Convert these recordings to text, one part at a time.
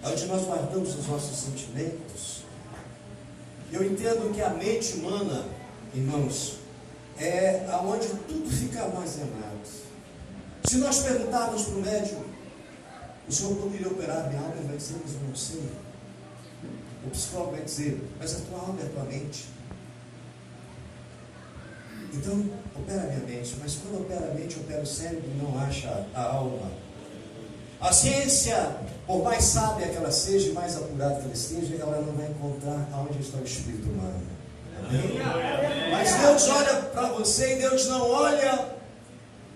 onde nós guardamos os nossos sentimentos. Eu entendo que a mente humana, irmãos, é aonde tudo fica armazenado. Se nós perguntarmos para o médico, o senhor poderia operar minha alma? Ele vai dizer, mas eu não sei. O psicólogo vai dizer, mas a tua alma é a tua mente. Então, opera a minha mente, mas quando opera a mente, opera o cérebro e não acha a alma. A ciência, por mais sábia que ela seja e mais apurada que ela esteja, ela não vai encontrar aonde está o espírito humano. Amém? Mas Deus olha para você e Deus não olha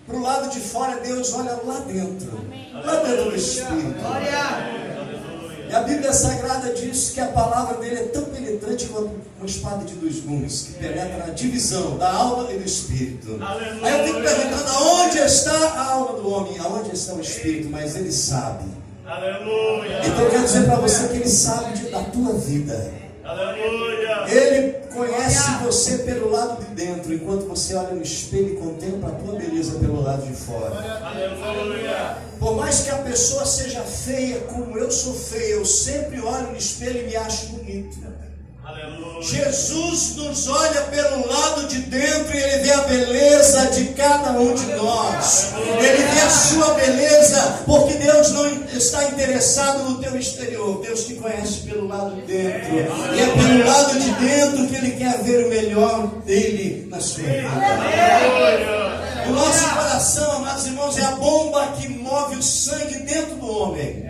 para o lado de fora, Deus olha lá dentro. Lá dentro do espírito. E a Bíblia Sagrada diz que a palavra dele é tão penetrante quanto uma espada de dois gumes, que penetra na divisão da alma e do espírito. Aí eu fico perguntando, aonde está a alma do homem? Aonde está o espírito? Mas ele sabe. Então eu quero dizer para você que ele sabe da tua vida. Ele conhece você pelo lado de dentro, enquanto você olha no espelho e contempla a tua beleza pelo lado de fora. Por mais que a pessoa seja feia, como eu sou feio, eu sempre olho no espelho e me acho bonito. Jesus nos olha pelo lado de dentro e Ele vê a beleza de cada um de nós. Ele vê a sua beleza, porque Deus não está interessado no teu exterior. Deus te conhece pelo lado de dentro. E é pelo lado de dentro que Ele quer ver o melhor dele na sua vida. O nosso coração, amados irmãos, é a bomba que move o sangue dentro do homem.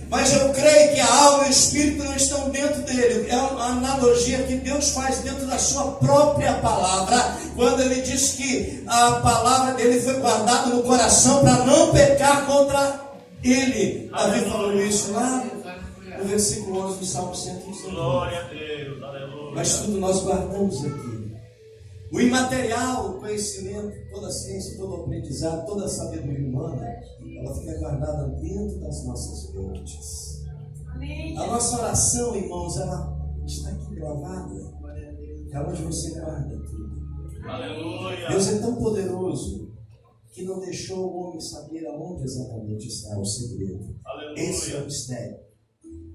Mas eu creio que a alma e o espírito não estão dentro dele. É uma analogia que Deus faz dentro da sua própria palavra, quando Ele diz que a palavra dele foi guardada no coração para não pecar contra Ele. Davi falou isso lá no versículo 11 do Salmo 119. Glória a Deus, aleluia. Mas tudo nós guardamos aqui. O imaterial, o conhecimento, toda a ciência, todo o aprendizado, toda a sabedoria humana, ela fica guardada dentro das nossas mentes. A nossa oração, irmãos, ela está aqui gravada. É onde você guarda tudo. Aleluia. Deus é tão poderoso que não deixou o homem saber aonde exatamente está o segredo. Aleluia. Esse é o mistério.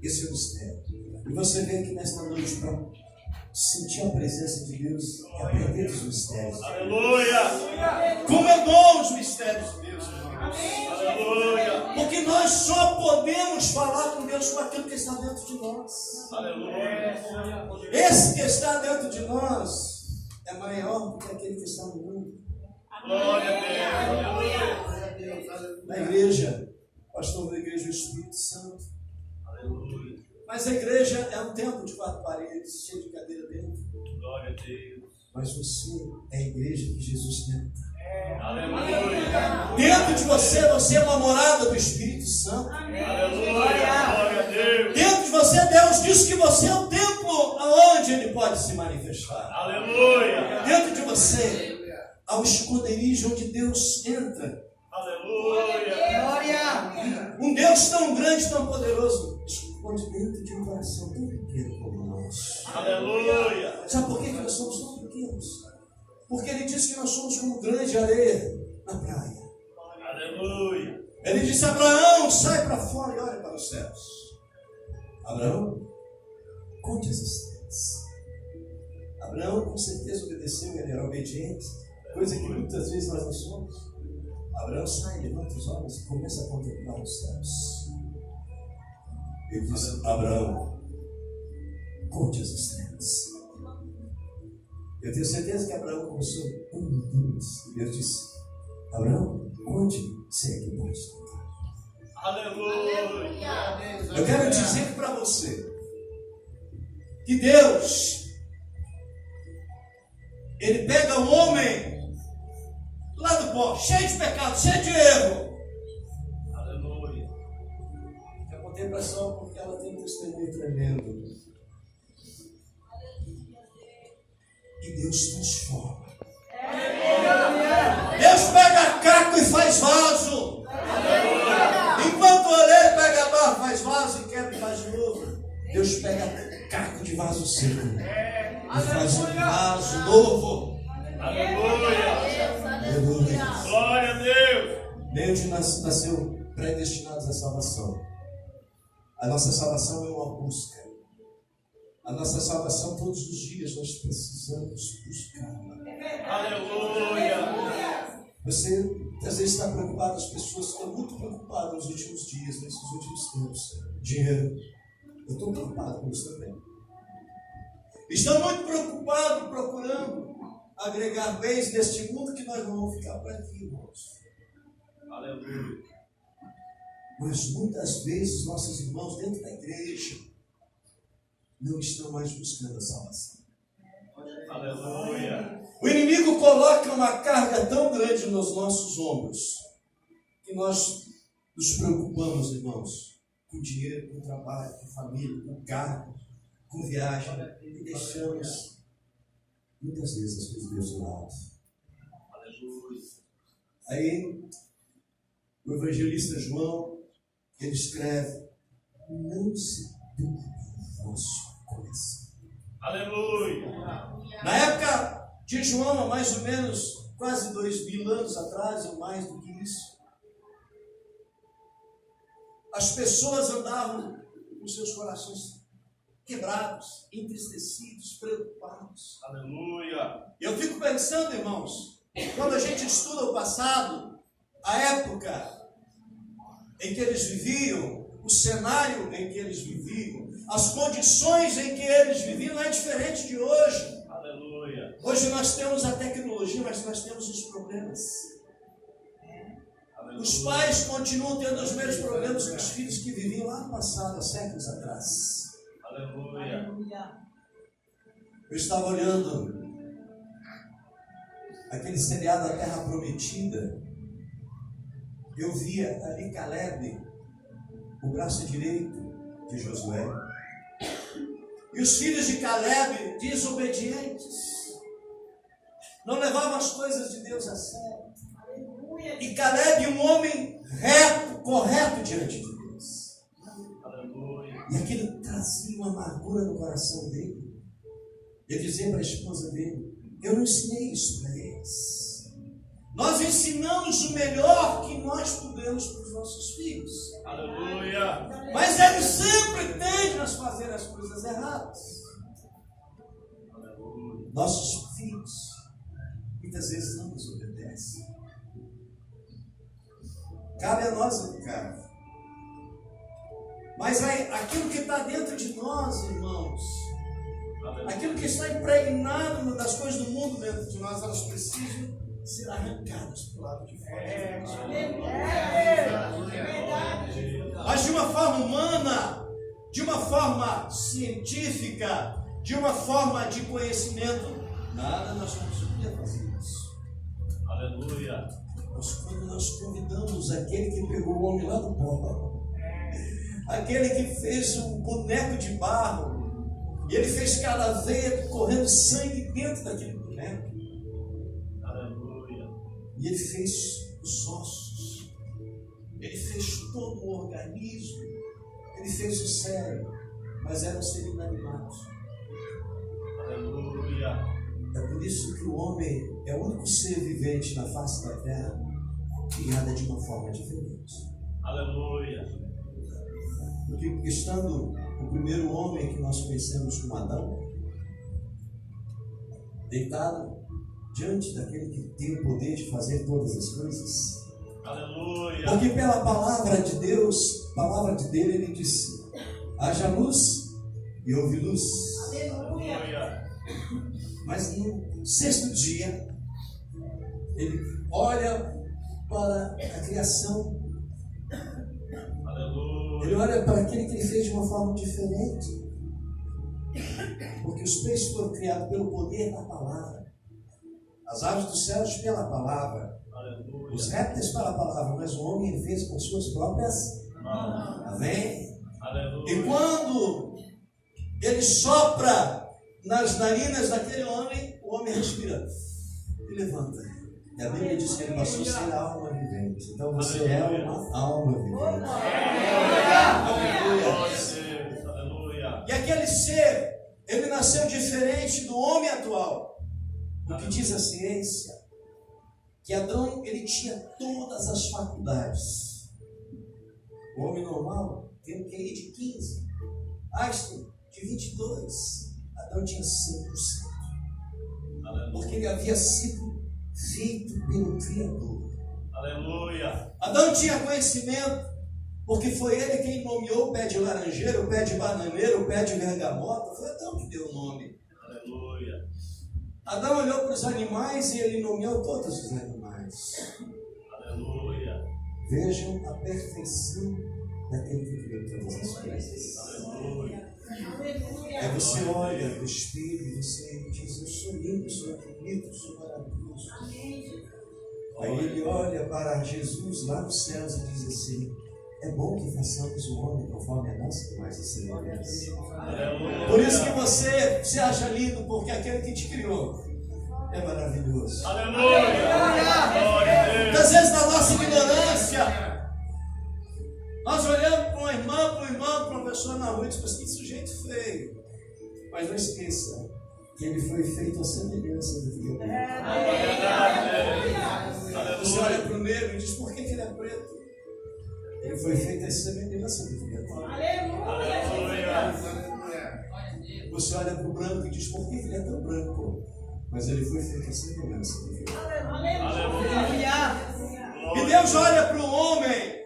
Esse é o mistério. E você vê que nesta noite, para sentir a presença de Deus, é aprender os mistérios. Aleluia. Como é bom os mistérios de Deus, irmãos. Aleluia. Porque nós só podemos falar com Deus com aquilo que está dentro de nós. Aleluia. Esse que está dentro de nós é maior do que aquele que está no mundo. Glória a Deus. Na igreja, pastor da igreja, o Espírito Santo. Aleluia. Mas a igreja é um templo de 4 paredes, cheio de cadeira dentro. Glória a Deus. Mas você é a igreja que Jesus quer. Aleluia. Dentro de você, você é uma morada do Espírito Santo. Aleluia. Glória a Deus. Dentro de você, Deus diz que você é o templo aonde Ele pode se manifestar. Aleluia. Dentro de você, há o esconderijo onde Deus entra. Aleluia. Um Deus tão grande, tão poderoso, esconde dentro de um coração tão pequeno como o nosso. Aleluia. Sabe por que nós somos tão pequenos? Porque Ele diz que nós somos como grande areia na praia. Aleluia. Ele disse a Abraão, sai para fora e olha para os céus. Abraão, conte as estrelas. Abraão com certeza obedeceu, ele era obediente, coisa que muitas vezes nós não somos. Abraão sai, levanta os olhos e começa a contemplar os céus. Ele disse, Abraão, conte as estrelas. Eu tenho certeza que Abraão começou 1, 2. E Deus disse, Abraão, conte se é que pode contar. Aleluia. Eu quero dizer para você que Deus, Ele pega o homem lá do pó, cheio de pecado, cheio de erro. Aleluia. A contemplação, porque ela tem um testemunho tremendo. E Deus transforma. Deus pega caco e faz vaso. Enquanto o oleiro pega a barra, faz vaso e quebra e faz de novo. Deus pega caco de vaso seco e faz um vaso novo. Aleluia. Aleluia. Glória a Deus. Deus nasceu predestinados à salvação. A nossa salvação é uma busca. A nossa salvação todos os dias nós precisamos buscá-la. Aleluia. Você às vezes está preocupado, as pessoas estão muito preocupadas nos últimos dias, nesses últimos tempos. Dinheiro. Eu estou preocupado com isso também. Estão muito preocupados procurando agregar bens neste mundo que nós não vamos ficar por aqui, irmãos. Aleluia. Mas muitas vezes nossos irmãos dentro da igreja não estão mais buscando a salvação. Aleluia. O inimigo coloca uma carga tão grande nos nossos ombros que nós nos preocupamos, irmãos, com dinheiro, com trabalho, com família, com carro, com viagem, e deixamos muitas vezes as coisas de Deus de lado. Aleluia. Aí, o evangelista João, ele escreve: não se turbe o vosso coração. Aleluia. Na época de João, há mais ou menos quase 2000 anos atrás, ou mais do que isso, as pessoas andavam com seus corações quebrados, entristecidos, preocupados. Aleluia. Eu fico pensando, irmãos, quando a gente estuda o passado, a época em que eles viviam, o cenário em que eles viviam, as condições em que eles viviam, não é diferente de hoje. Aleluia. Hoje nós temos a tecnologia, mas nós temos os problemas. Aleluia. Os pais continuam tendo os mesmos problemas que os filhos que viviam lá no passado, há séculos atrás. Aleluia. Eu estava olhando aquele seriado A Terra Prometida. Eu via ali Caleb, o braço direito de Josué, e os filhos de Caleb desobedientes, não levavam as coisas de Deus a sério. E Caleb, um homem reto, correto diante de Deus. Aleluia. E aquilo trazia uma amargura no coração dele. Ele dizia para a esposa dele: eu não ensinei isso para eles. Nós ensinamos o melhor que nós podemos para os nossos filhos. Aleluia. Mas eles sempre tendem a fazer as coisas erradas. Aleluia. Nossos filhos muitas vezes não nos obedecem. Cabe a nós educar. Mas aquilo que está dentro de nós, irmãos, aquilo que está impregnado das coisas do mundo dentro de nós, elas precisam ser arrancadas para o lado de fora. Mas de uma forma humana, de uma forma científica, de uma forma de conhecimento, nada nós vamos poder fazer isso. Aleluia. Mas quando nós convidamos aquele que pegou o homem lá do pó, aquele que fez um boneco de barro, e ele fez cada veia correndo sangue dentro daquele boneco, Aleluia. e ele fez os ossos, ele fez todo o organismo, ele fez o cérebro, mas era um ser inanimado. Aleluia. É por isso que o homem é o único ser vivente na face da terra criada de uma forma diferente. Aleluia. Porque estando o primeiro homem que nós conhecemos como Adão, deitado diante daquele que tem o poder de fazer todas as coisas. Aleluia. Porque pela palavra de Deus, palavra de dele, ele disse: haja luz e houve luz. Aleluia. Mas no sexto dia, ele olha para a criação. Aleluia. Ele olha para aquele que ele fez de uma forma diferente. Porque os peixes foram criados pelo poder da palavra. As aves dos céus pela palavra. Aleluia. Os répteis pela palavra. Mas o homem ele fez com suas próprias mãos. Amém? Aleluia. E quando ele sopra nas narinas daquele homem, o homem respira e levanta. E a Bíblia diz que ele passou a ser alma vivente. Então você é uma alma vivente. Aleluia. Aleluia. E aquele ser, ele nasceu diferente do homem atual. O que diz a ciência, que Adão, ele tinha todas as faculdades. O homem normal tem um QI de 15. Einstein, de 22. Adão tinha 100%. Porque ele havia sido feito pelo Criador. Aleluia. Adão tinha conhecimento, porque foi ele quem nomeou o pé de laranjeira, o pé de bananeira, o pé de bergamota. Foi Adão que deu o nome. Aleluia. Adão olhou para os animais e ele nomeou todos os animais. Aleluia. Vejam a perfeição daquele que criou todas as coisas. Aleluia. Aí você olha no espelho e você diz: eu sou lindo, sou bonito, sou maravilhoso. Aí ele olha para Jesus lá nos céus e diz assim: é bom que façamos o homem conforme a nossa imagem e semelhança. Por isso que você se acha lindo, porque aquele que te criou é maravilhoso. Aleluia. Muitas vezes na nossa ignorância nós olhamos para uma irmã, para um irmão, para uma pessoa na rua e dizemos: que sujeito feio. Mas não esqueça que ele foi feito à semelhança do Criador. Você olha para o negro e diz: por que ele é preto? Ele foi feito à semelhança do Criador. Você olha para o branco e diz: por que ele é tão branco? Mas ele foi feito à semelhança do Criador. E Deus olha para o homem.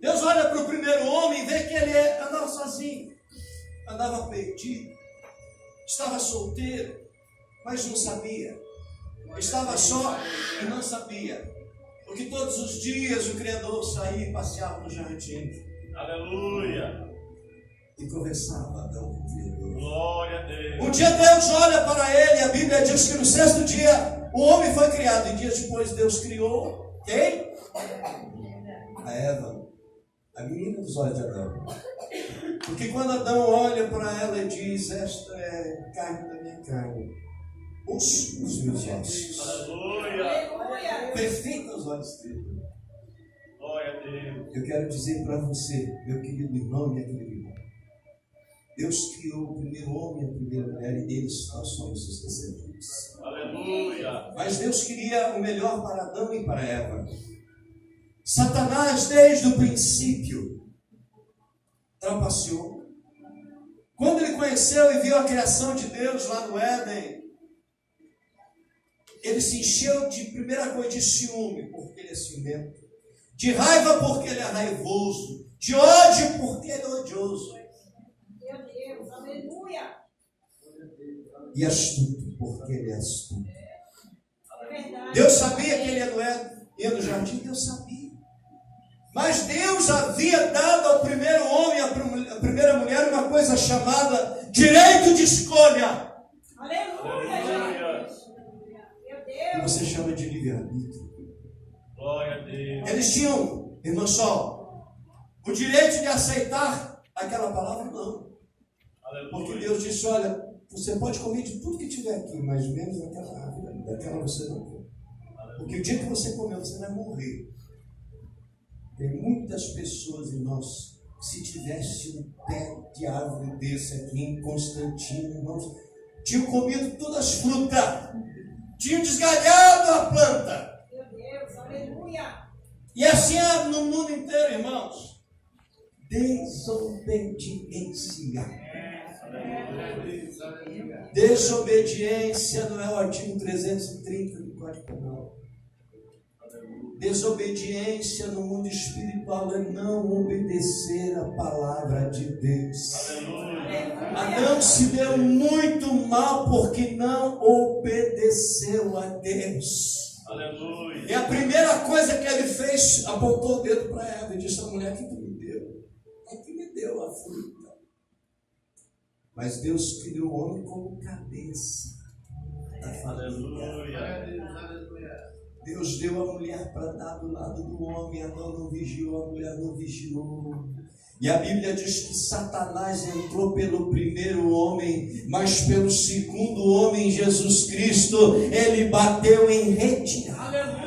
Deus olha para o primeiro homem e vê que ele andava sozinho, andava perdido, estava solteiro, mas não sabia. Estava só e não sabia. Porque todos os dias o Criador saía e passeava no jardim. Aleluia. E conversava Adão com o Criador. Glória a Deus. Um dia Deus olha para ele, a Bíblia diz que no sexto dia o homem foi criado. E dias depois Deus criou quem? A Eva. A menina dos olhos de Adão. Porque quando Adão olha para ela e diz: esta é carne da minha carne, osso dos meus ossos. Aleluia. Perfeito aos olhos dele. Glória a Deus. Eu quero dizer para você, meu querido irmão e minha querida irmã, Deus criou o primeiro homem e a primeira mulher, e deles nós somos os descendentes. Aleluia. Mas Deus queria o melhor para Adão e para Eva. Satanás, desde o princípio, trapaceou. Quando ele conheceu e viu a criação de Deus lá no Éden, ele se encheu de, primeira coisa, de ciúme, porque ele é ciumento, de raiva, porque ele é raivoso, de ódio, porque ele é odioso, Meu Deus, aleluia. e astuto, porque ele é astuto. É verdade. Deus sabia que ele ia no jardim, Deus sabia. Mas Deus havia dado ao primeiro homem, à primeira mulher, uma coisa chamada direito de escolha. Aleluia, Jesus. Meu Que Deus. você chama de livre-arbítrio. Glória a Deus. Eles tinham, irmão Sol, o direito de aceitar aquela palavra, não. Porque Aleluia. Deus disse: olha, você pode comer de tudo que tiver aqui, mas menos daquela árvore, daquela você não come. Porque o dia que você comer, você vai morrer. Tem muitas pessoas, irmãos, se tivesse um pé de árvore desse aqui em Constantino, irmãos, tinham comido todas as frutas, tinham desgalhado a planta. Meu Deus, aleluia. E assim é no mundo inteiro, irmãos. Desobediência. Desobediência não é o artigo 330 do Código Penal. Desobediência no mundo espiritual é não obedecer a palavra de Deus. Aleluia. Adão se deu muito mal porque não obedeceu a Deus. Aleluia. E a primeira coisa que ele fez, apontou o dedo para Eva e disse: a mulher que tu me deu, é que me deu a fruta. Mas Deus criou o homem como cabeça da família. Aleluia. Deus deu a mulher para andar do lado do homem. Adão não vigiou, a mulher não vigiou. E a Bíblia diz que Satanás entrou pelo primeiro homem, mas pelo segundo homem, Jesus Cristo, ele bateu em retirada.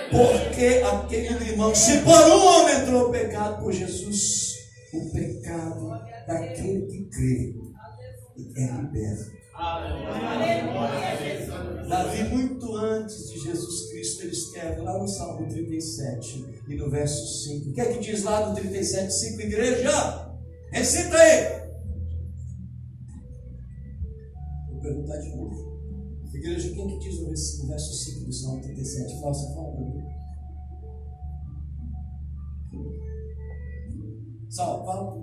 Porque aquele irmão, se por um homem entrou o pecado, por Jesus, o pecado daquele que crê é liberto. Aleluia, Jesus. Davi, muito antes de Jesus Cristo, ele escreve lá no Salmo 37 e no verso 5. O que é que diz lá no 37, 5, igreja? Recita aí. Vou perguntar de novo. Igreja, quem que diz no verso 5 do Salmo 37? Você fala para mim. Só, fala.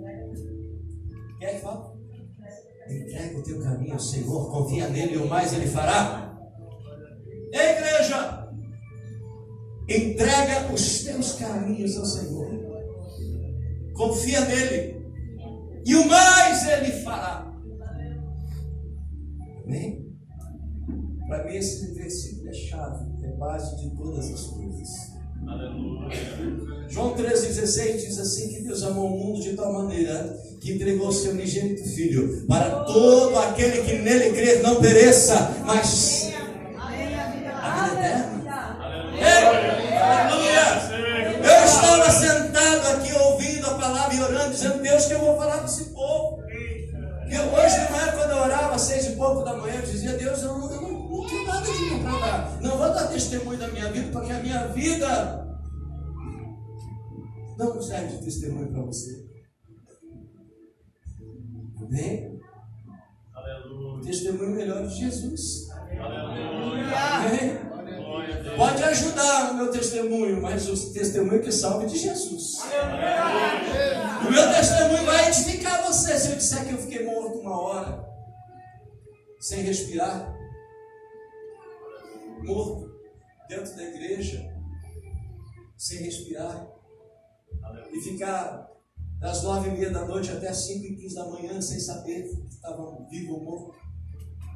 Quem é que fala? Entrega o teu caminho ao Senhor, confia nele e o mais ele fará. Ei, igreja, entrega os teus caminhos ao Senhor, confia nele e o mais ele fará. Amém? Para mim esse versículo é chave, é base de todas as coisas. Aleluia. João 13,16 diz assim: que Deus amou o mundo de tal maneira que entregou o seu unigênito Filho, para todo aquele que nele crer não pereça, mas a vida eterna. Aleluia! Eu estava sentado aqui ouvindo a palavra e orando, dizendo: Deus, que eu vou falar com esse povo. Que hoje de manhã, quando eu orava às 6:pouco da manhã, eu dizia: Deus, eu não tenho nada de mim para dar, não vou dar testemunho da minha vida, porque a minha vida não serve de testemunho para você. Amém? Aleluia. Testemunho melhor de Jesus. Aleluia. Amém? Glória a Deus. Pode ajudar o meu testemunho, mas o testemunho que salve é de Jesus. O meu testemunho vai edificar você. Se eu disser que eu fiquei morto 1 hora, sem respirar, morto dentro da igreja, sem respirar, e ficar das 9:30 da noite até as 5:15 da manhã sem saber se estava vivo ou morto,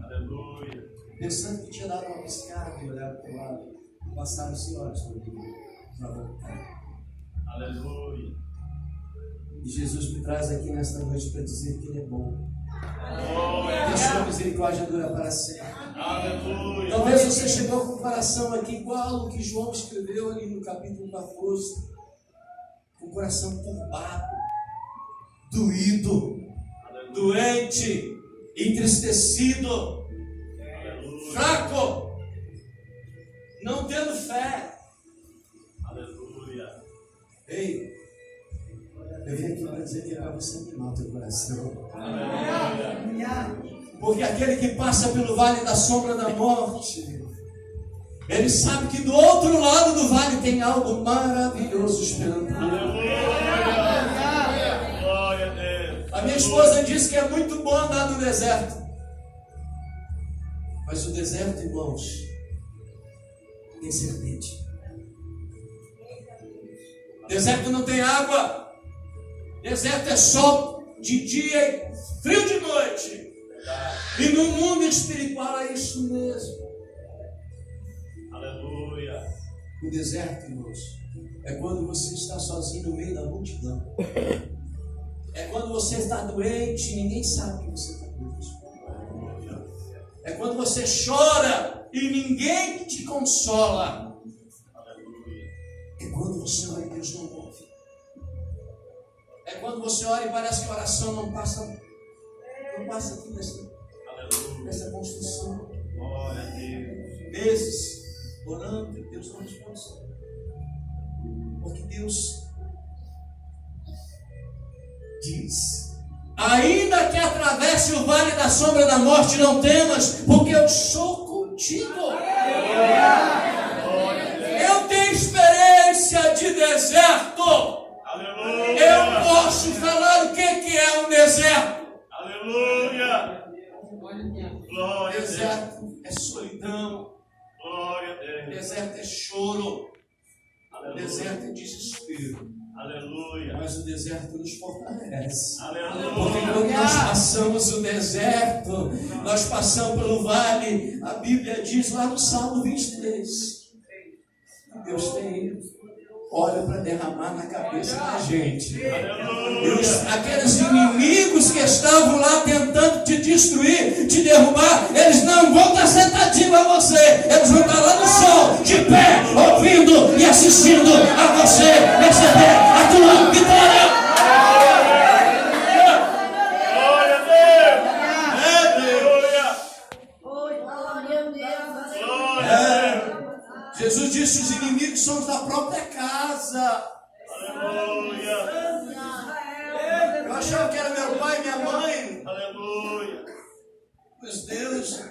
Aleluia. pensando que tinha dado uma piscada e olhado para o lado, passaram-se horas para voltar. Aleluia. E Jesus me traz aqui nesta noite para dizer que Ele é bom, Glória. que a sua misericórdia dura para sempre. Aleluia. Talvez você chegou com o coração aqui igual o que João escreveu ali no capítulo 14, com o coração turbado, doído, doente, entristecido, Aleluia. fraco, não tendo fé. Aleluia. Ei, eu vim aqui para dizer que é para você animar o teu coração. Porque aquele que passa pelo vale da sombra da morte, ele sabe que do outro lado do vale tem algo maravilhoso esperando por ele. Glória a Deus. A minha esposa disse que é muito bom andar no deserto. Mas o deserto, irmãos, tem serpente. Deserto não tem água. Deserto é sol de dia e frio de noite. E no mundo espiritual é isso mesmo. Aleluia. O deserto, irmãos, é quando você está sozinho no meio da multidão. É quando você está doente e ninguém sabe que você está doente. É quando você chora e ninguém te consola. Aleluia. É quando você ora e Deus não ouve. É quando você ora e parece que a oração não passa aqui nessa construção. Glória a Deus. Meses orando e Deus não responde. Porque Deus diz: ainda que atravesse o vale da sombra da morte, não temas, porque eu sou contigo. Eu tenho experiência de deserto. Aleluia. Eu posso falar o que é um deserto. Aleluia. Glória a Deus. Deserto é solidão. Glória a Deus. Deserto é choro. Aleluia. Deserto é desespero. Aleluia. Mas o deserto nos fortalece. Porque Aleluia. quando nós passamos o deserto, nós passamos pelo vale, a Bíblia diz lá no Salmo 23, Deus tem óleo para derramar na cabeça da gente. E aqueles inimigos que estavam lá tentando te destruir, te derrubar, eles não vão estar sentadinhos a você. Eles vão estar lá no sol, de pé, ouvindo e assistindo a você receber a tua vitória. Glória a Deus. Aleluia. achava que era meu pai e minha mãe. Aleluia. Mas Deus,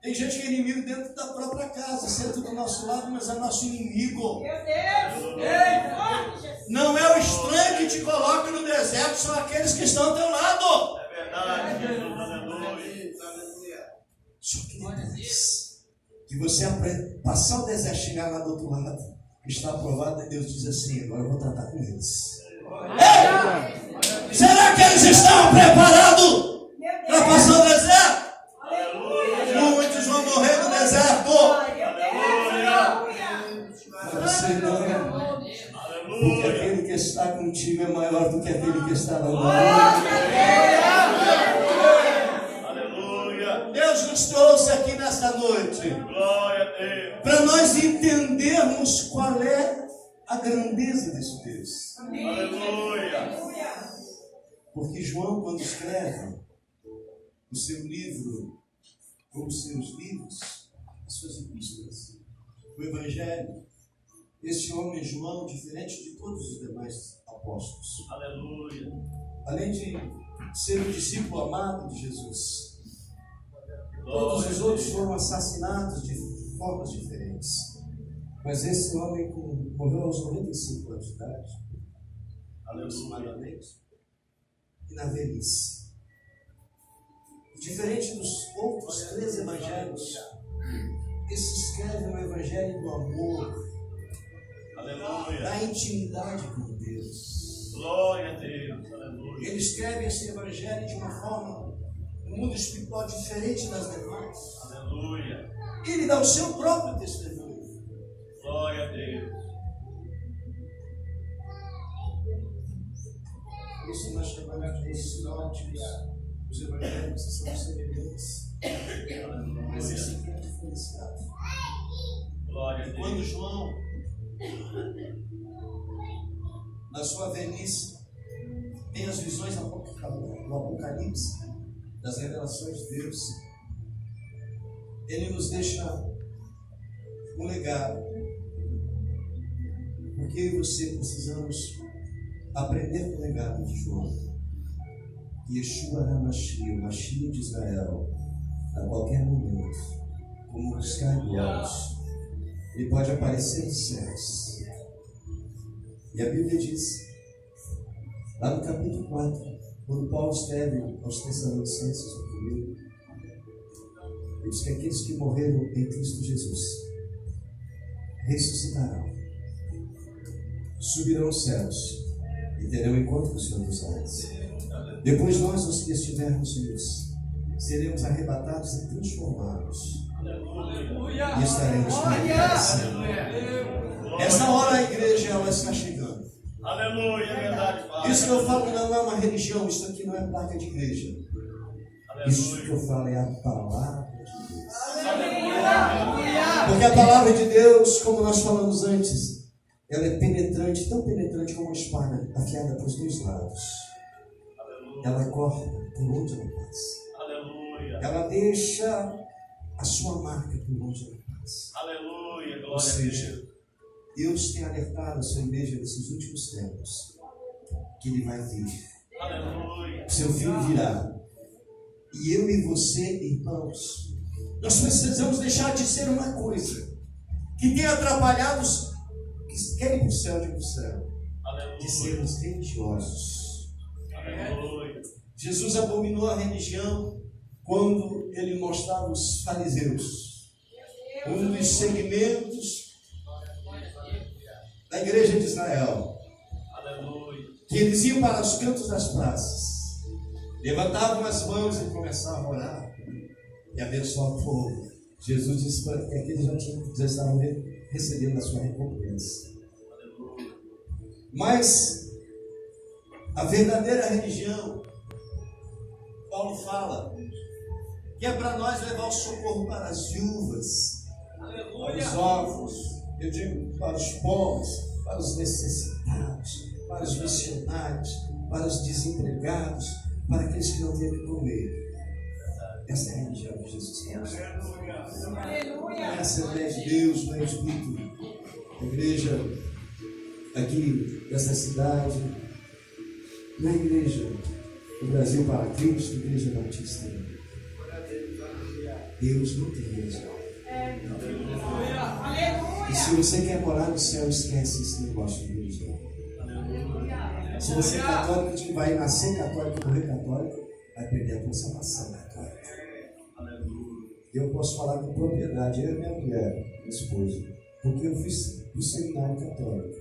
tem gente que é inimigo dentro da própria casa, senta do nosso lado, mas é nosso inimigo. Meu Deus. Ei, forte, Jesus. Não é o estranho que te coloca no deserto, são aqueles que estão ao teu lado. É verdade, Jesus. Aleluia. Só que depois que você aprende, passar o deserto, chegar lá do outro lado, que está aprovado, e Deus diz assim: agora eu vou tratar com eles. Ei! Será que eles estão preparados Meu para Deus. passar o deserto? Aleluia. Muitos vão morrer no deserto. Meu Deus. Aleluia. Mas você não, porque Aleluia. aquele que está contigo é maior do que aquele que está lá fora. Aleluia. Deus nos trouxe aqui nesta noite Glória a Deus. para nós entendermos qual é a grandeza desse Deus. Aleluia. Porque João, quando escreve o seu livro, ou os seus livros, as suas epístolas, o Evangelho, esse homem João, diferente de todos os demais apóstolos, Aleluia. além de ser o discípulo amado de Jesus, todos os outros foram assassinados de formas diferentes. Mas esse homem morreu aos 95 anos de idade, aproximadamente, e na velhice. Diferente dos outros 3 evangelhos, esse escreve um evangelho do amor, Aleluia. da intimidade com Deus. Glória a Deus. Aleluia. Ele escreve esse evangelho de uma forma, no mundo espiritual, diferente das demais. Aleluia. Ele dá o seu próprio testemunho. Glória a Deus. Por isso nós chamamos de sinóticos. Os evangelhos são semelhantes. Mas esse aqui é diferenciado. Glória a E quando Deus. João, na sua velhice, tem as visões do Apocalipse, das revelações de Deus, ele nos deixa um legado. Porque eu e você precisamos aprender com o legado de João. Yeshua HaMashiach, o Mashiach de Israel, a qualquer momento, como buscar de olhos, ele pode aparecer nos céus. E a Bíblia diz, lá no capítulo 4, quando Paulo escreve aos Tessalonicenses, no primeiro, ele diz que aqueles que morreram em Cristo Jesus ressuscitarão, subirão aos céus e terão encontro com o Senhor dos Anos. Depois nós, os que estivermos vivos, seremos arrebatados e transformados e estaremos com Ele para sempre. Esta hora a igreja ela está chegando. Aleluia. É verdade, Pai. Isso que eu falo não é uma religião, isso aqui não é placa de igreja. Isso que eu falo é a palavra de Deus. Porque a palavra de Deus, como nós falamos antes, ela é penetrante, tão penetrante como uma espada afiada para os 2 lados. Ela corta por onde ela passa. Aleluia. Ela deixa a sua marca por onde ela passa. Aleluia. Ou Glória a seja, Deus. Deus tem alertado a sua igreja nesses últimos tempos que Ele vai vir. Aleluia. O seu filho virá. E eu e você, irmãos, nós precisamos deixar de ser uma coisa que tem atrapalhado os que querem ir para o céu, de ir para o céu, de sermos religiosos. Aleluia. Jesus abominou a religião quando ele mostrava os fariseus, um dos segmentos da igreja de Israel, Aleluia. que eles iam para os cantos das praças, levantavam as mãos e começavam a orar e abençoar o povo. Jesus disse para que aqueles já estavam recebendo a sua recompensa. Mas a verdadeira religião, Paulo fala, que é para nós levar o socorro para as viúvas, para os órfãos, eu digo para os pobres, para os necessitados, para os missionários, para os desempregados, para aqueles que não têm o que comer. Essa é a religião de Jesus Cristo. A Assembleia de Deus, no Espírito, a igreja aqui dessa cidade, na igreja do Brasil para Cristo, Igreja Batista. Deus não tem religião. E se você quer morar no céu, esquece esse negócio de religião. Se você é católico, vai nascer católico e morrer católico, vai perder a conservação católica. Eu posso falar com propriedade, eu e minha mulher, minha esposa, porque eu fiz o seminário católico.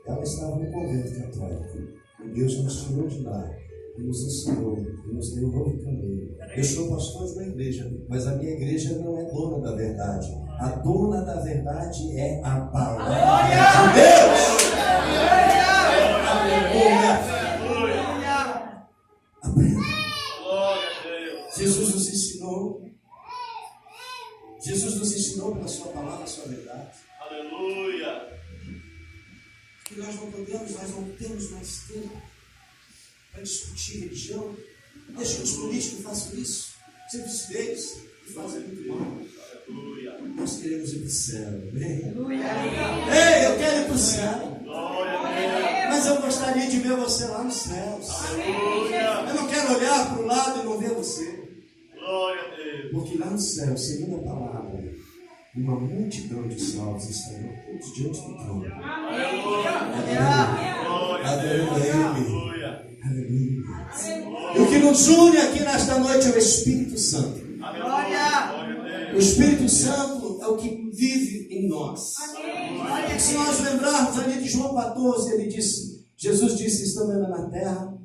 Ela estava no convento católico. E Deus nos tirou de lá, e nos ensinou, e nos deu um novo caminho. Eu sou pastor de uma igreja, mas a minha igreja não é dona da verdade. A dona da verdade é a palavra de Deus. Aprenda. Jesus nos ensinou pela sua palavra, a sua verdade. Aleluia. Que nós não temos mais tempo para discutir religião. Deixa que os políticos façam isso. Sempre deles e fazem muito mal. Aleluia. Nós queremos ir para o céu. Ei, eu quero ir para o céu. Mas eu gostaria de ver você lá nos céus. Eu não quero olhar para o lado e não ver você. Glória a Deus. Porque lá no céu, segundo a palavra, uma multidão de salvos estarão todos diante do trono. Adorando a Ele. Aleluia. E o que nos une aqui nesta noite é o Espírito Santo. O Espírito Santo é o que vive em nós. E se nós lembrarmos ali de João 14, Jesus disse, estando ainda na terra,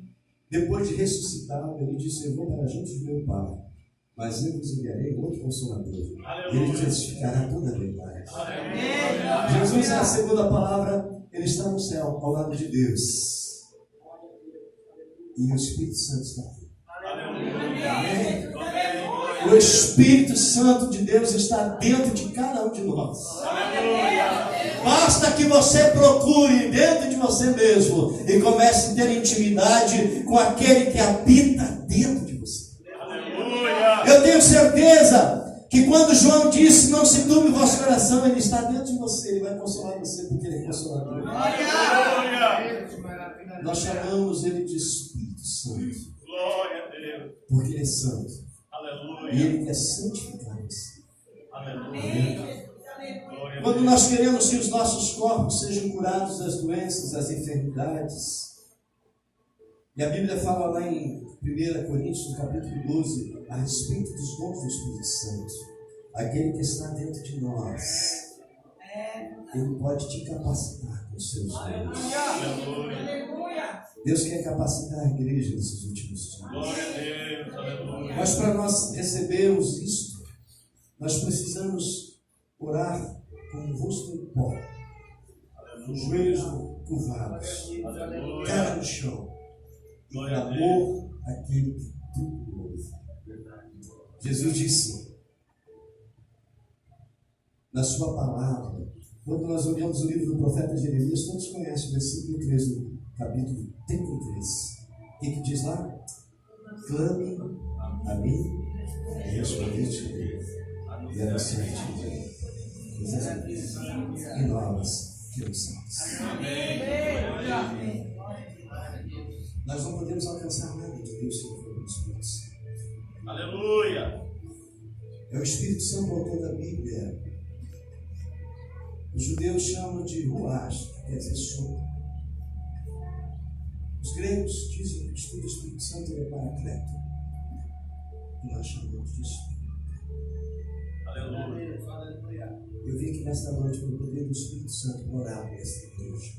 depois de ressuscitado, ele disse, eu vou para junto do meu Pai, mas eu vos enviarei outro Consolador. E ele testificará toda a verdade. Jesus é a segunda palavra, ele está no céu, ao lado de Deus. E o Espírito Santo está aqui. Amém? O Espírito Santo de Deus está dentro de cada um de nós. Basta que você procure dentro de você mesmo e comece a ter intimidade com aquele que habita dentro de você. Eu tenho certeza que quando João disse, não se turbe o vosso coração, ele está dentro de você, ele vai consolar você porque ele é consolador. Nós chamamos ele de Espírito Santo. Glória a Deus. Porque ele é santo. Aleluia. E ele quer santificar você. Aleluia. Quando nós queremos que os nossos corpos sejam curados das doenças, das enfermidades, e a Bíblia fala lá em 1 Coríntios, no capítulo 12, a respeito dos dons do Espírito Santo, aquele que está dentro de nós, ele pode te capacitar com os seus dons. Deus quer capacitar a igreja nesses últimos dias. Glória a Deus. Aleluia. Mas para nós recebermos isto, nós precisamos orar com o rosto em pó, os joelhos curvados, cara no chão, e clamor àquele que tudo ouve. Jesus disse na sua palavra, quando nós olhamos o livro do profeta Jeremias, todos conhecem o versículo 3 do capítulo 33. O que diz lá? Clame a mim e responder-te e anunciar-te coisas e novas que não sabes. Nós não podemos alcançar nada de Deus se não for o Espírito Santo. Aleluia. É o Espírito Santo, autor da Bíblia. Os judeus chamam de ruach, que quer dizer som. Os gregos dizem que o Espírito Santo é paracleto. E nós chamamos de Espírito. Aleluia. Eu vim aqui nesta noite pelo poder do Espírito Santo orar por essa igreja.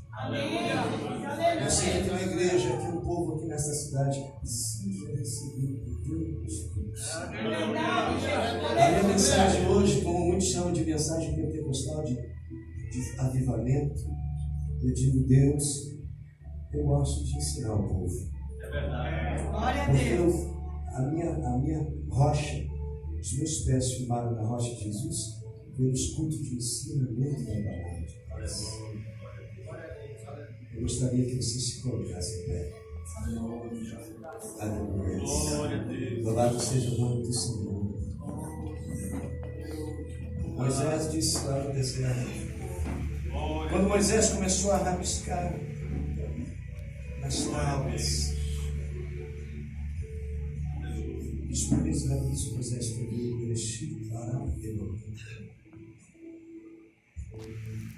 Eu sei que tem uma igreja, aqui um povo aqui nesta cidade que precisa receber o poder do Espírito Santo. A minha mensagem hoje, como muitos chamam de mensagem pentecostal de avivamento, eu digo, Deus, eu gosto de ensinar o povo. É verdade. Glória a Porque Deus. a minha rocha, os meus pés firmaram na rocha de Jesus, pelos cultos de ensinamento da palavra. Eu gostaria que você se colocasse em pé. Aleluia. Glória a Deus. Louvado seja o nome do Senhor. Moisés disse lá no deserto. Quando Moisés começou a rabiscar nas tábuas Espírito Israel, Moisés,